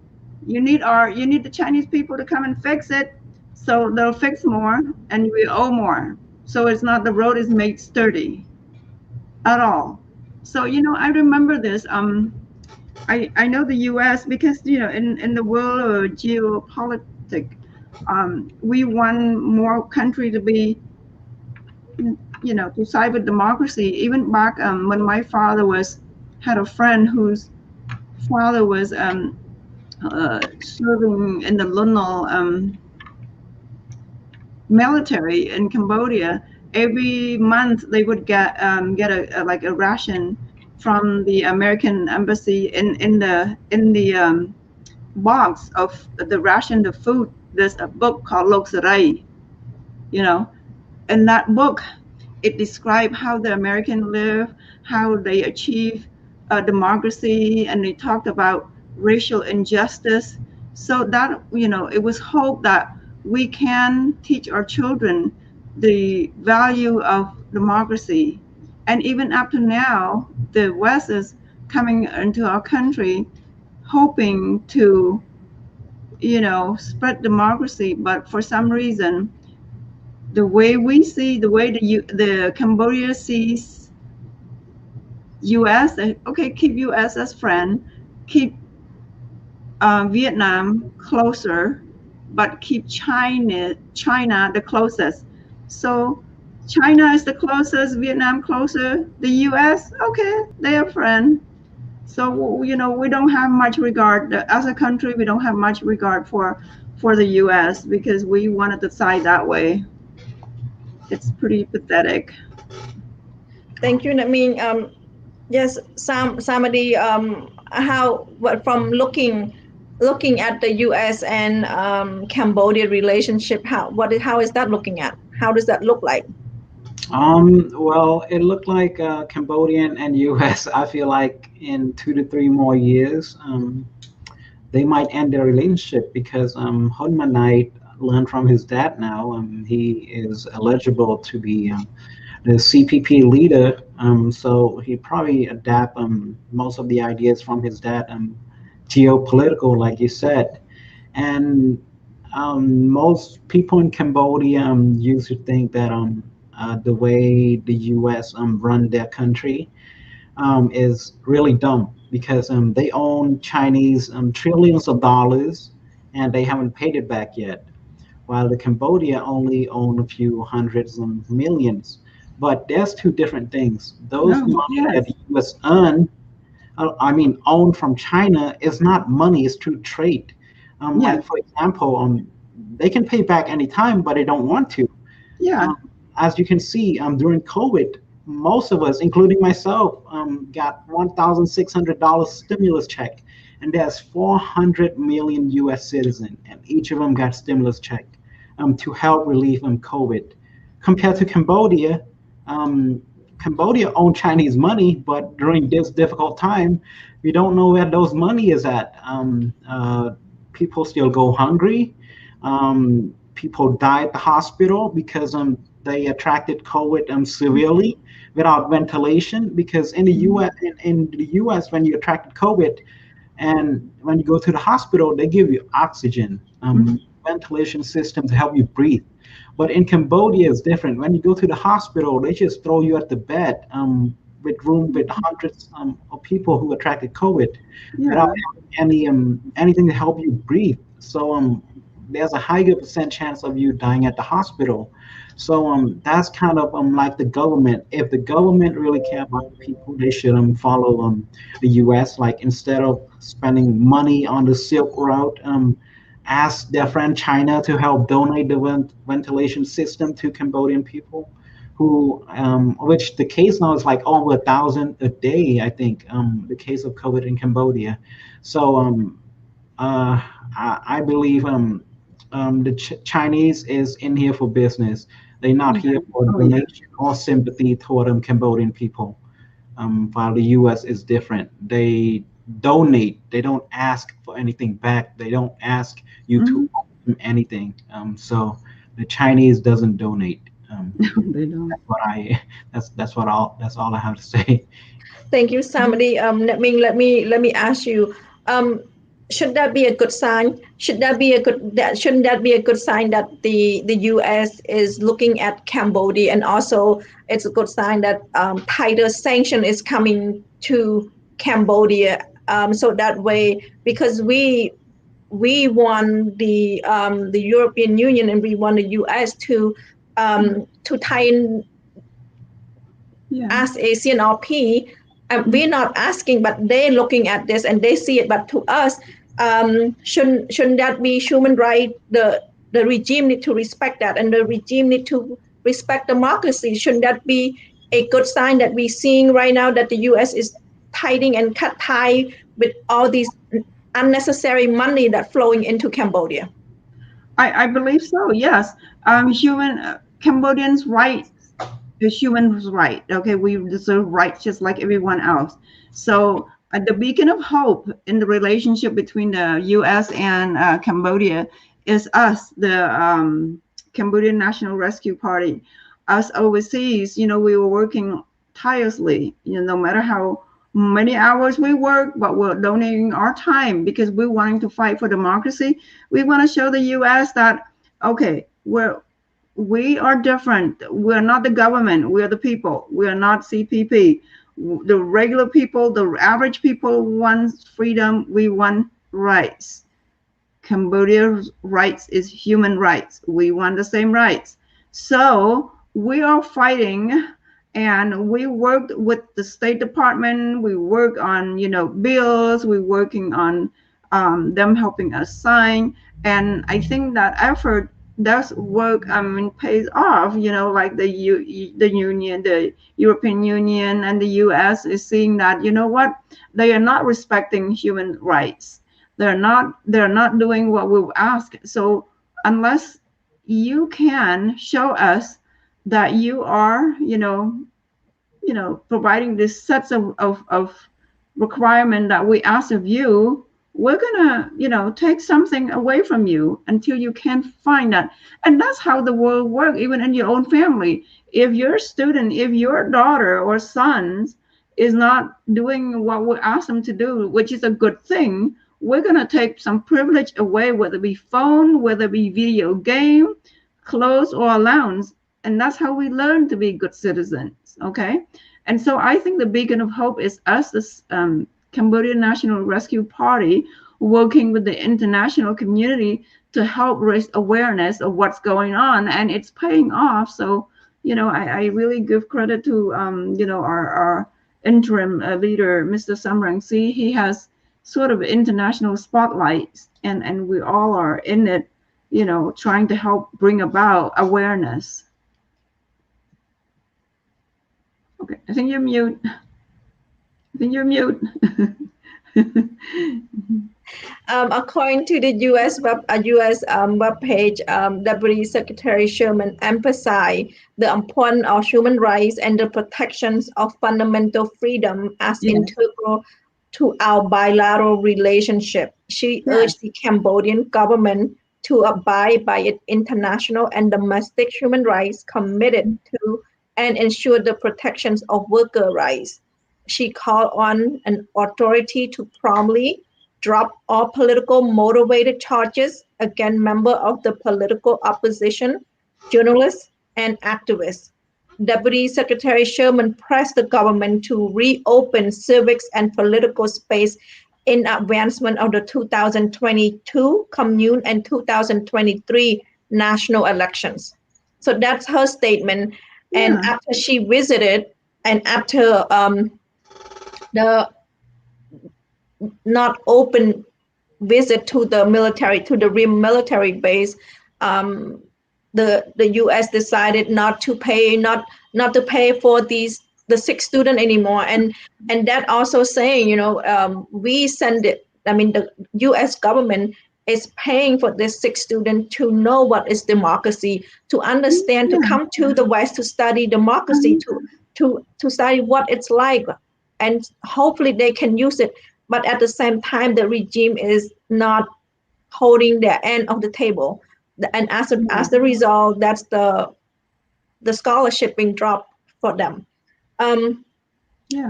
you need the Chinese people to come and fix it, so they'll fix more and we owe more. So it's not, the road is made sturdy at all. So I remember this. I know the US because in the world of geopolitics, we want more country to be, to side with democracy. Even back when my father had a friend whose father was serving in the Lunal military in Cambodia. Every month they would get a ration from the American embassy in the box of the ration, the food. There's a book called Lok Sarai, in that book it described how the Americans live, how they achieve democracy, and they talked about racial injustice. So that it was hope that we can teach our children the value of democracy. And even up to now, the West is coming into our country hoping to spread democracy, but for some reason the way the Cambodia sees US, okay, keep US as friend, keep Vietnam closer, but keep China the closest. So China is the closest, Vietnam closer, the US, okay, they are friends. So we don't have much regard as a country. We don't have much regard for the US because we want to decide that way. It's pretty pathetic. Thank you. I mean, yes, Samady, from looking at the U.S. and Cambodia relationship, how is that looking at? How does that look like? Well, it looked like Cambodian and U.S. I feel like in 2 to 3 more years, they might end their relationship because Hun Manite learned from his dad now. He is eligible to be the CPP leader, so he probably adapt most of the ideas from his dad, geopolitical, like you said. And most people in Cambodia used to think that the way the U.S. run their country is really dumb because they own Chinese trillions of dollars and they haven't paid it back yet, while the Cambodia only own a few hundreds of millions. But there's 2 different things. Those money that the U.S. own from China is not money, it's through trade. Like for example, they can pay back anytime, but they don't want to. Yeah. As you can see, during COVID, most of us, including myself, got $1,600 stimulus check, and there's 400 million U.S. citizens, and each of them got stimulus check to help relieve COVID. Compared to Cambodia, Cambodia owned Chinese money, but during this difficult time, we don't know where those money is at. People still go hungry. People die at the hospital because they attracted COVID severely without ventilation. Because in the U.S., when you attracted COVID, and when you go to the hospital, they give you oxygen, ventilation system to help you breathe. But in Cambodia, it's different. When you go to the hospital, they just throw you at the bed with hundreds of people who attracted COVID without any anything to help you breathe. So there's a higher percent chance of you dying at the hospital. So that's kind of like the government. If the government really care about people, they should follow the U.S. Like instead of spending money on the Silk Route, ask their friend China to help donate the ventilation system to Cambodian people, who which the case now is like over 1,000 a day, I think, the case of COVID in Cambodia. So I believe the Chinese is in here for business. They're not here for donation or sympathy toward Cambodian people. While the U.S. is different. They donate. They don't ask for anything back. They don't ask you to do anything. So the Chinese doesn't donate. They don't. That's all I have to say. Thank you, Samady. Let me ask you. Should that be a good sign? Shouldn't that be a good sign that the U.S. is looking at Cambodia, and also it's a good sign that tighter sanction is coming to Cambodia. So that way, because we want the European Union and we want the U.S. to tighten as a CNRP. We're not asking, but they're looking at this and they see it. But to us, shouldn't that be human right? The regime need to respect that, and the regime need to respect democracy. Shouldn't that be a good sign that we're seeing right now that the U.S. is tightening and cut tie with all these unnecessary money that flowing into Cambodia? I believe so. Yes, Cambodians' rights. The human right. Okay, we deserve rights just like everyone else. So the beacon of hope in the relationship between the U.S. and Cambodia is us, the Cambodian National Rescue Party. Us overseas, we were working tirelessly, no matter how many hours we work, but we're donating our time because we're wanting to fight for democracy. We want to show the U.S. that, okay, we are different. We're not the government. We're the people. We are not CPP. The regular people, the average people want freedom. We want rights. Cambodia's rights is human rights. We want the same rights. So we are fighting, and we worked with the State Department. We work on, bills. We're working on them helping us sign. And I think that effort does work, pays off, like the union, the European Union and the US is seeing that, they are not respecting human rights. They're not doing what we ask. So unless you can show us that you are, providing this sets of requirement that we ask of you, we're gonna, take something away from you until you can find that. And that's how the world works, even in your own family. If your student, if your daughter or sons is not doing what we ask them to do, which is a good thing, we're gonna take some privilege away, whether it be phone, whether it be video game, clothes, or allowance. And that's how we learn to be good citizens, okay? And so I think the beacon of hope is us, this Cambodian National Rescue Party, working with the international community to help raise awareness of what's going on, and it's paying off. So, I really give credit to, our interim leader, Mr. Samrang-Si. He has sort of international spotlights, and we all are in it you know, trying to help bring about awareness. Okay, I think you're mute. I think you're mute. According to the U.S. web page, Deputy Secretary Sherman emphasized the importance of human rights and the protections of fundamental freedom as Yes. integral to our bilateral relationship. She urged the Cambodian government to abide by its international and domestic human rights, committed to and ensure the protections of worker rights. She called on an authority to promptly drop all political motivated charges against members of the political opposition, journalists, and activists. Deputy Secretary Sherman pressed the government to reopen civics and political space in advancement of the 2022 commune and 2023 national elections. So that's her statement. And after she visited, and after the not open visit to the military, to the real military base, the U.S. decided not to pay for the sick student anymore, and that also saying, you know, we send it. I mean, the U.S. government is paying for this sick student to know what is democracy, to understand, to come to the West to study democracy, to study what it's like, and hopefully they can use it. But at the same time, the regime is not holding their end of the table. And as the result, that's the scholarship being dropped for them.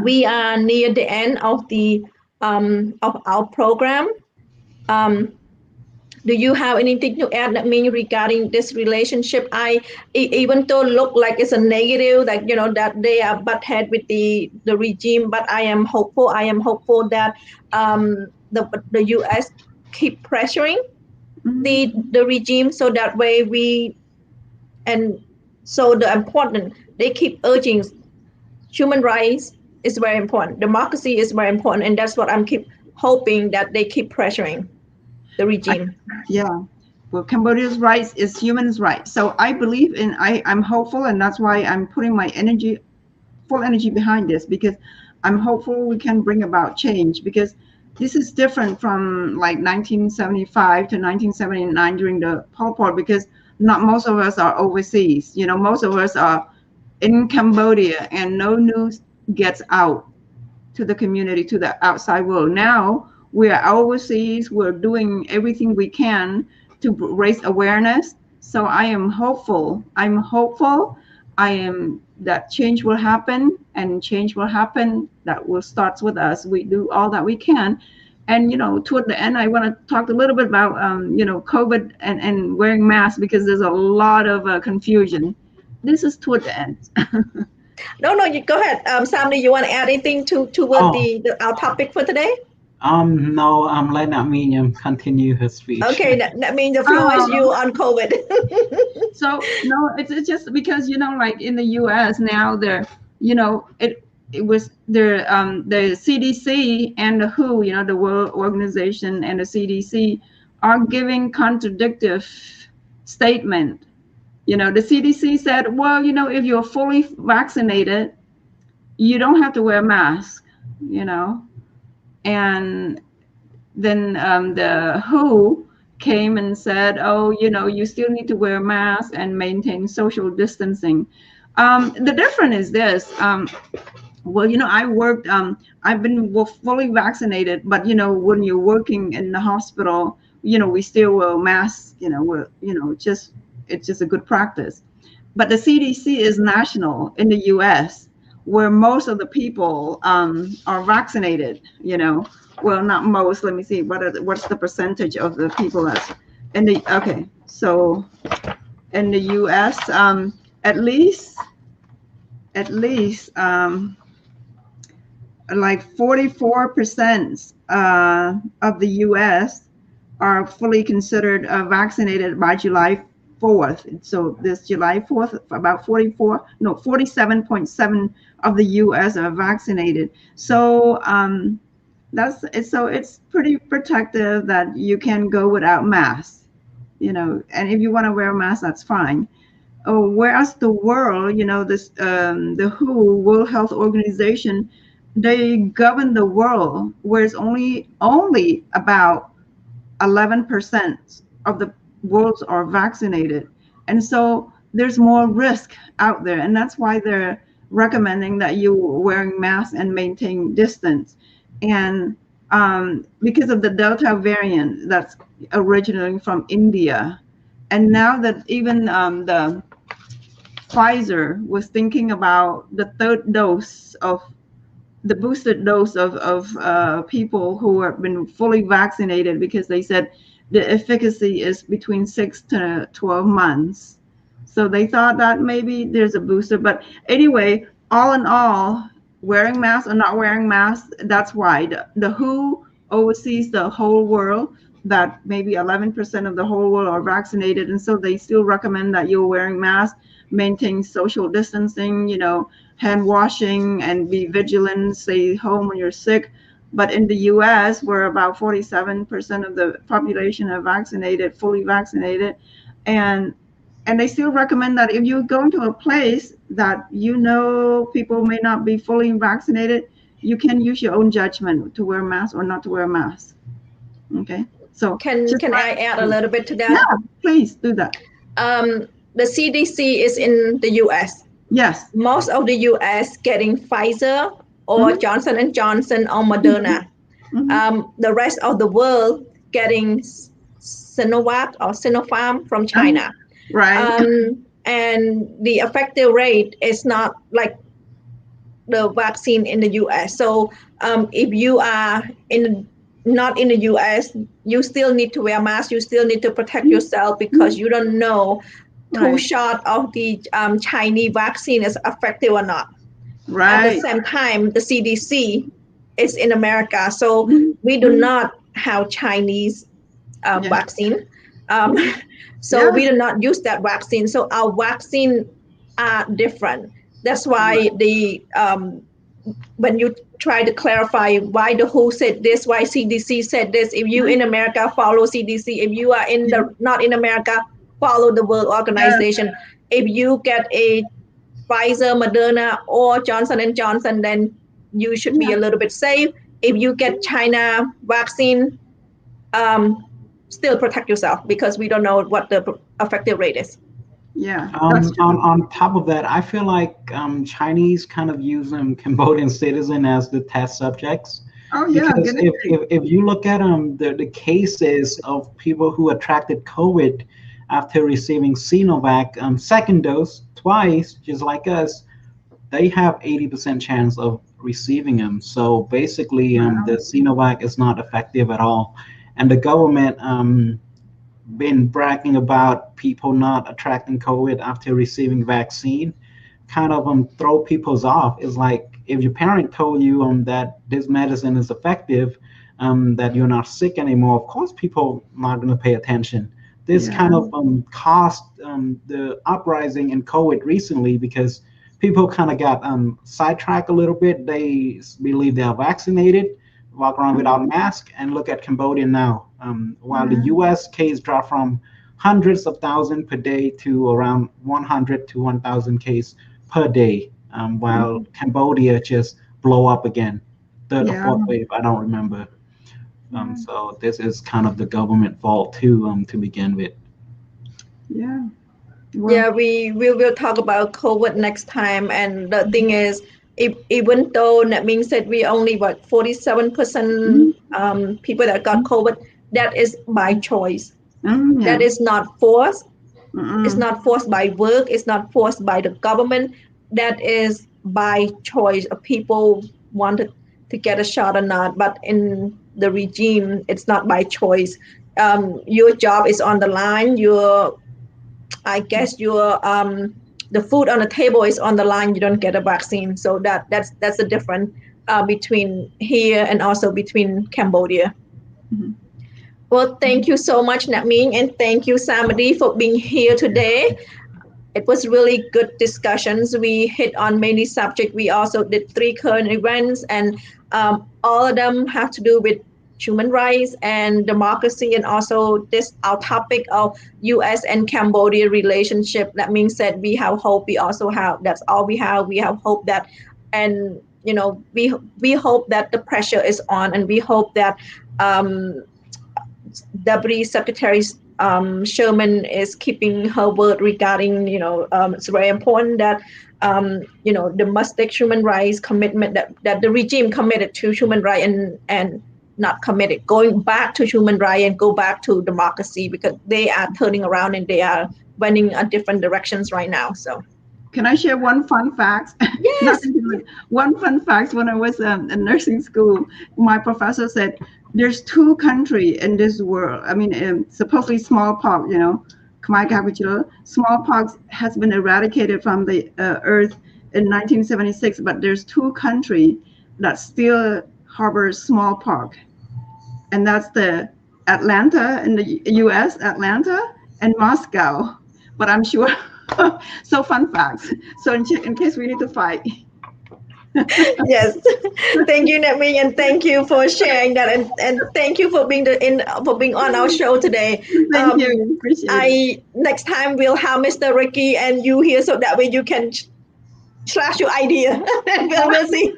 We are near the end of the of our program. Do you have anything to add, that mean, regarding this relationship? Even though it look like it's a negative, like, you know, that they are butt head with the regime, but I am hopeful. I am hopeful that the U.S. keep pressuring the regime, so that way so the important, they keep urging human rights is very important, democracy is very important, and that's what I'm keep hoping, that they keep pressuring the regime. Well, Cambodia's rights is human rights. So I believe in, I'm hopeful, and that's why I'm putting my full energy behind this, because I'm hopeful we can bring about change, because this is different from like 1975 to 1979 during the Pol Pot, because not most of us are overseas. You know, most of us are in Cambodia, and no news gets out to the community, to the outside world. Now we are overseas, we're doing everything we can to raise awareness. So I am hopeful. I'm hopeful. I am that change will happen, and change will happen. That will start with us. We do all that we can. And, you know, toward the end, I want to talk a little bit about, you know, COVID and wearing masks, because there's a lot of confusion. This is toward the end. No, you go ahead. Samady, you want to add anything to what our topic for today? No, let that mean continue her speech. Okay, that means the floor is you on COVID. So no, it's just because, you know, like in the U.S. now, you know, it was the CDC and the WHO, you know, the World Organization and the CDC are giving contradictory statement. You know, the CDC said, well, you know, if you're fully vaccinated, you don't have to wear a mask, you know. And then the WHO came and said, oh, you know, you still need to wear a mask and maintain social distancing. The difference is this. Well, you know, I've been fully vaccinated, but, you know, when you're working in the hospital, you know, we still wear masks, you know, it's just a good practice. But the CDC is national in the US, where most of the people are vaccinated, you know. Well, not most, let me see, what's the percentage of the people that's in the, okay, so in the US, at least like 44% of the US are fully considered vaccinated by July 4th. So this July 4th, about 47.7 of the US are vaccinated. So it's pretty protective that you can go without masks. you know, and if you want to wear a mask, that's fine. Whereas the world, you know, this the WHO, World Health Organization, they govern the world, where it's only about 11% of the world are vaccinated, and so there's more risk out there, and that's why they're recommending that you wearing masks and maintain distance. And because of the Delta variant that's originating from India, and now that even the Pfizer was thinking about the third dose of the boosted dose of people who have been fully vaccinated, because they said the efficacy is between 6 to 12 months. So they thought that maybe there's a booster. But anyway, all in all, wearing masks or not wearing masks, that's why the WHO oversees the whole world, that maybe 11% of the whole world are vaccinated. And so they still recommend that you're wearing masks, maintain social distancing, you know, hand washing, and be vigilant, stay home when you're sick. But in the US, where about 47% of the population are vaccinated, fully vaccinated, and they still recommend that if you go into a place that you know people may not be fully vaccinated, you can use your own judgment to wear a mask or not to wear a mask. Okay, so Can I add a little bit to that? Yeah, please do that. The CDC is in the US. Yes. Most of the US getting Pfizer or Johnson and Johnson or Moderna. The rest of the world getting Sinovac or Sinopharm from China. Right. And the effective rate is not like the vaccine in the US. So if you are not in the US, you still need to wear a mask. You still need to protect yourself, because you don't know two shot of the Chinese vaccine is effective or not. Right. At the same time, the CDC is in America, so we do not have Chinese vaccine. So we do not use that vaccine. So our vaccine are different. That's why the when you try to clarify why the WHO said this, why CDC said this, if you in America follow CDC, if you are in the not in America, follow the World Organization. If you get a Pfizer, Moderna, or Johnson and Johnson, then you should be a little bit safe. If you get China vaccine, still protect yourself, because we don't know what the effective rate is. Yeah. On top of that, I feel like Chinese kind of use Cambodian citizen as the test subjects. Oh yeah. Because if you look at the cases of people who attracted COVID after receiving Sinovac second dose twice, just like us, they have 80% chance of receiving them. So basically, the Sinovac is not effective at all, and the government been bragging about people not attracting COVID after receiving vaccine, kind of throw people's off. It's like if your parent told you that this medicine is effective, that you're not sick anymore, of course people not going to pay attention. This kind of caused the uprising in COVID recently, because people kind of got sidetracked a little bit. They believe they are vaccinated, walk around without a mask, and look at Cambodia now. While the US case dropped from hundreds of thousands per day to around 100 to 1,000 cases per day, while Cambodia just blow up again, third or fourth wave, I don't remember. So this is kind of the government fault too, to begin with. Yeah. Well, yeah, we will talk about COVID next time. And the thing is, even though that means that we only 47% people that got COVID, that is by choice. That is not forced. It's not forced by work. It's not forced by the government. That is by choice of people wanted to get a shot or not. But in the regime, it's not by choice. Your job is on the line. I guess the food on the table is on the line. You don't get a vaccine. So that's the difference between here and also between Cambodia. Well, thank you so much, Naming, and thank you, Samady, for being here today. It was really good discussions. We hit on many subjects. We also did 3 current events, and all of them have to do with human rights and democracy, and also this our topic of U.S. and Cambodia relationship. That means that we have hope. We also have, that's all we have. We have hope that, and you know, we hope that the pressure is on, and we hope that Deputy Secretary Sherman is keeping her word regarding, you know, it's very important that, you know, domestic human rights commitment, that the regime committed to human rights and not committed, going back to human rights and go back to democracy, because they are turning around and they are running in different directions right now. So. Can I share one fun fact? Yes. One fun fact. When I was in nursing school, my professor said, there's 2 countries in this world. I mean, supposedly smallpox, you know, Khmer capital. Smallpox has been eradicated from the earth in 1976, but there's 2 countries that still harbor smallpox. And that's the Atlanta in the US, Atlanta, and Moscow. But I'm sure, so fun facts. So in case we need to fight. Yes, thank you, Netming, and thank you for sharing that, and thank you for being on our show today. Thank you, appreciate it. Next time we'll have Mr. Ricky and you here, so that way you can slash your idea, and we'll see.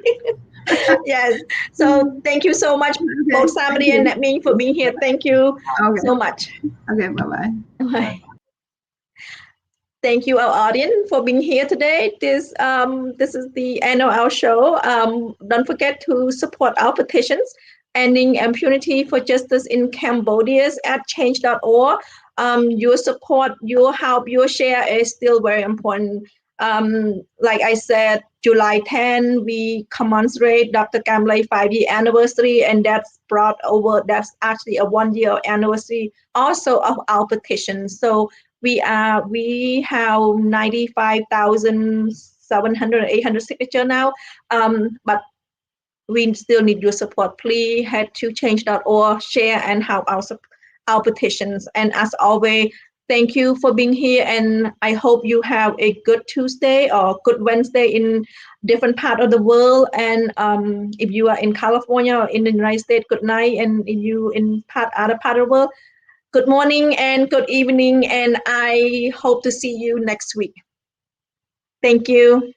Yes, so thank you so much, both Samady and Netming, for being here. Thank you so much. Okay, bye-bye. Bye. Thank you, our audience, for being here today. This is the end of our show. Don't forget to support our petitions, ending impunity for justice in Cambodia at change.org. Your support, your help, your share is still very important. Like I said, July 10, we commemorate Dr. Kamlay 5-year anniversary, and that's actually a 1-year anniversary also of our petition. So we have 95,700, 800 signature now, but we still need your support. Please head to change.org, share and help our petitions. And as always, thank you for being here, and I hope you have a good Tuesday or good Wednesday in different part of the world. And if you are in California or in the United States, good night. And if you in other part of the world, good morning and good evening, and I hope to see you next week. Thank you.